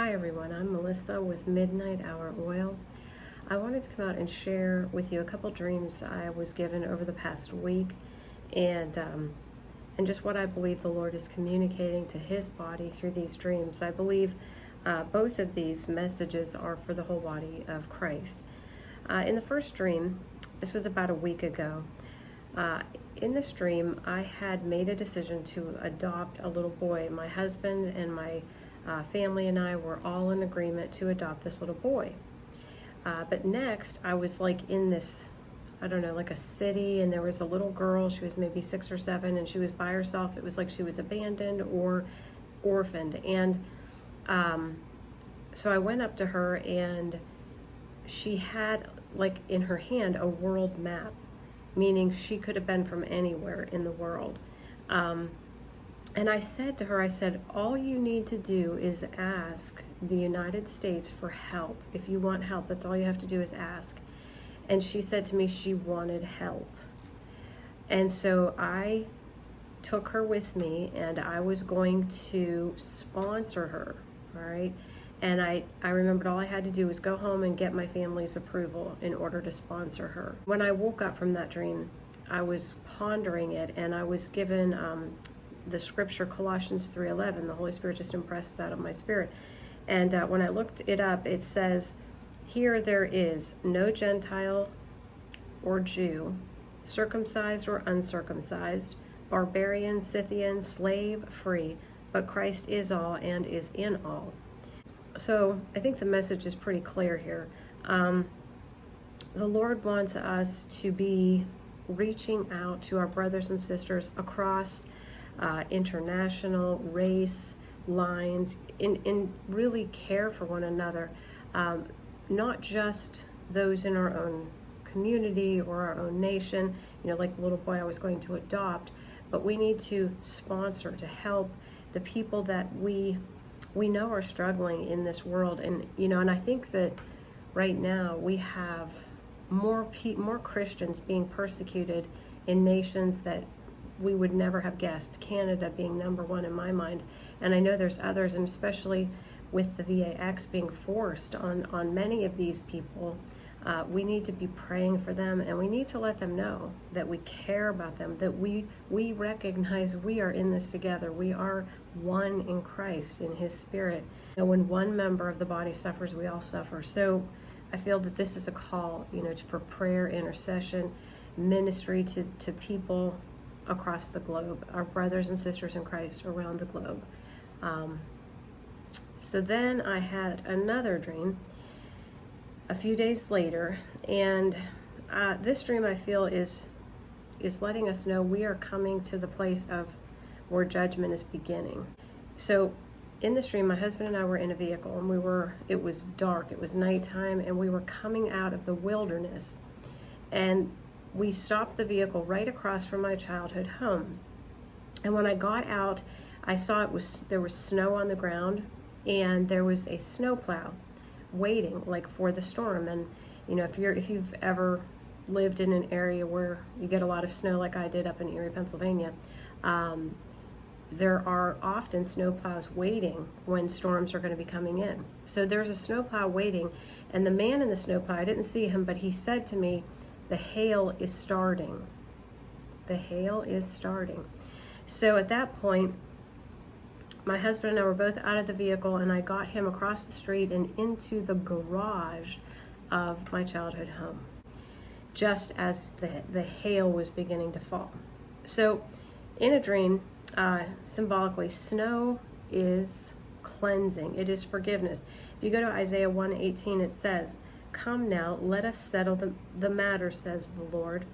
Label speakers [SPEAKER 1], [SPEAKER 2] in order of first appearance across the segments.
[SPEAKER 1] Hi everyone, I'm Melissa with Midnight Hour Oil. I wanted to come out and share with you a couple dreams I was given over the past week and just what I believe the Lord is communicating to His body through these dreams. I believe both of these messages are for the whole body of Christ. In the first dream, this was about a week ago, in this dream I had made a decision to adopt a little boy. My husband and my family and I were all in agreement to adopt this little boy. But next, I was like in this, I don't know, like a city, and there was a little girl. She was maybe 6 or 7, and she was by herself. It was like she was abandoned or orphaned. And so I went up to her, and she had, like, in her hand a world map, meaning she could have been from anywhere in the world. And I said to her, I said, all you need to do is ask the United States for help. If you want help, that's all you have to do is ask. And she said to me she wanted help. And so I took her with me, and I was going to sponsor her, all right? And I remembered all I had to do was go home and get my family's approval in order to sponsor her. When I woke up from that dream, I was pondering it, and I was given the scripture Colossians 3:11. The Holy Spirit just impressed that on my spirit. And when I looked it up, it says, here there is no Gentile or Jew, circumcised or uncircumcised, barbarian, Scythian, slave, free, but Christ is all and is in all. So I think the message is pretty clear here. The Lord wants us to be reaching out to our brothers and sisters across international race lines, and really care for one another, not just those in our own community or our own nation, like the little boy I was going to adopt, but we need to sponsor, to help the people that we know are struggling in this world. And and I think that right now we have more Christians being persecuted in nations that we would never have guessed, Canada being number one in my mind. And I know there's others, and especially with the VAX being forced on many of these people, we need to be praying for them, and we need to let them know that we care about them, that we recognize we are in this together. We are one in Christ, in His Spirit. And when one member of the body suffers, we all suffer. So I feel that this is a call, for prayer, intercession, ministry to people across the globe, our brothers and sisters in Christ around the globe. So then I had another dream a few days later, and this dream I feel is letting us know we are coming to the place of where judgment is beginning. So in this dream, my husband and I were in a vehicle, and it was dark, it was nighttime, and we were coming out of the wilderness, and we stopped the vehicle right across from my childhood home. And when I got out, I saw there was snow on the ground, and there was a snowplow waiting, like, for the storm. And if you've ever lived in an area where you get a lot of snow, like I did up in Erie, Pennsylvania, there are often snowplows waiting when storms are going to be coming in. So there's a snowplow waiting, and the man in the snowplow, I didn't see him, but he said to me, the hail is starting. The hail is starting. So at that point, my husband and I were both out of the vehicle, and I got him across the street and into the garage of my childhood home, just as the hail was beginning to fall. So in a dream, symbolically, snow is cleansing. It is forgiveness. If you go to Isaiah 1:18, it says, come now, let us settle the matter, says the Lord.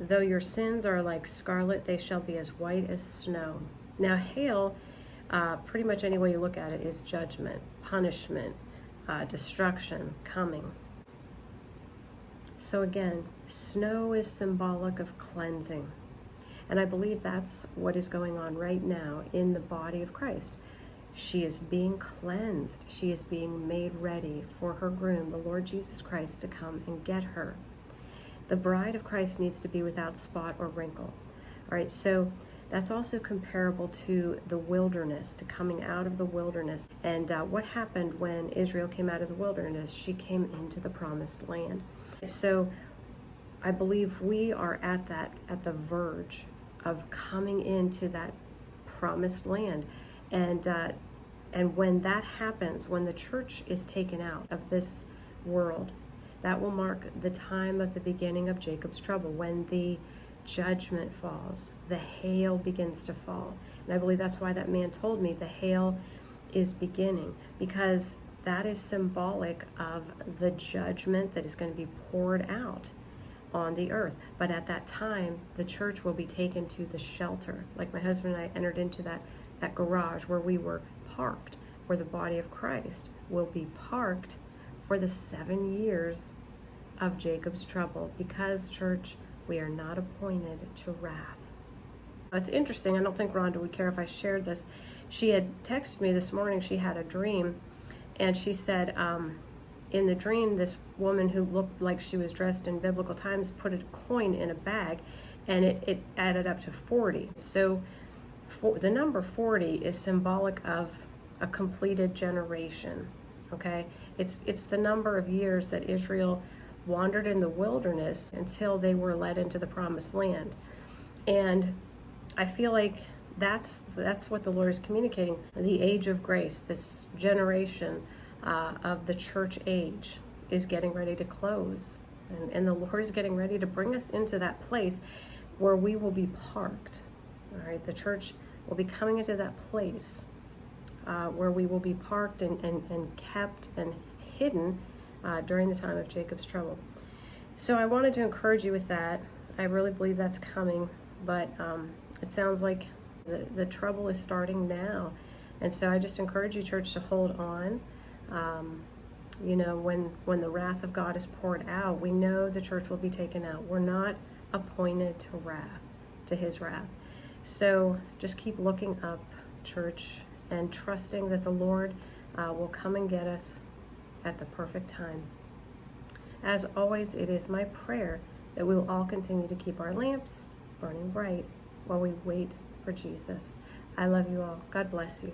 [SPEAKER 1] Though your sins are like scarlet, they shall be as white as snow. Now, hail, pretty much any way you look at it, is judgment, punishment, destruction coming. So again, snow is symbolic of cleansing. And I believe that's what is going on right now in the body of Christ. She is being cleansed. She is being made ready for her groom, the Lord Jesus Christ, to come and get her. The bride of Christ needs to be without spot or wrinkle. All right, so that's also comparable to the wilderness, to coming out of the wilderness. And what happened when Israel came out of the wilderness? She came into the promised land. So I believe we are at the verge of coming into that promised land. And when that happens, when the church is taken out of this world, that will mark the time of the beginning of Jacob's trouble, when the judgment falls, the hail begins to fall. And I believe that's why that man told me the hail is beginning, because that is symbolic of the judgment that is going to be poured out on the earth. But at that time, the church will be taken to the shelter. Like my husband and I entered into that garage where we were parked, where the body of Christ will be parked for the 7 years of Jacob's trouble, because, church, we are not appointed to wrath. It's interesting. I don't think Rhonda would care if I shared this. She had texted me this morning. She had a dream, and she said, in the dream, this woman who looked like she was dressed in biblical times put a coin in a bag, and it added up to 40. So the number 40 is symbolic of a completed generation. Okay, it's the number of years that Israel wandered in the wilderness until they were led into the promised land. And I feel like that's what the Lord is communicating. The age of grace, this generation of the church age, is getting ready to close. And the Lord is getting ready to bring us into that place where we will be parked. All right, the church will be coming into that place where we will be parked and kept and hidden during the time of Jacob's trouble. So I wanted to encourage you with that. I really believe that's coming, but it sounds like the trouble is starting now. And so I just encourage you, church, to hold on. When the wrath of God is poured out, we know the church will be taken out. We're not appointed to his wrath. So just keep looking up, church, and trusting that the Lord will come and get us at the perfect time. As always, it is my prayer that we will all continue to keep our lamps burning bright while we wait for Jesus. I love you all. God bless you.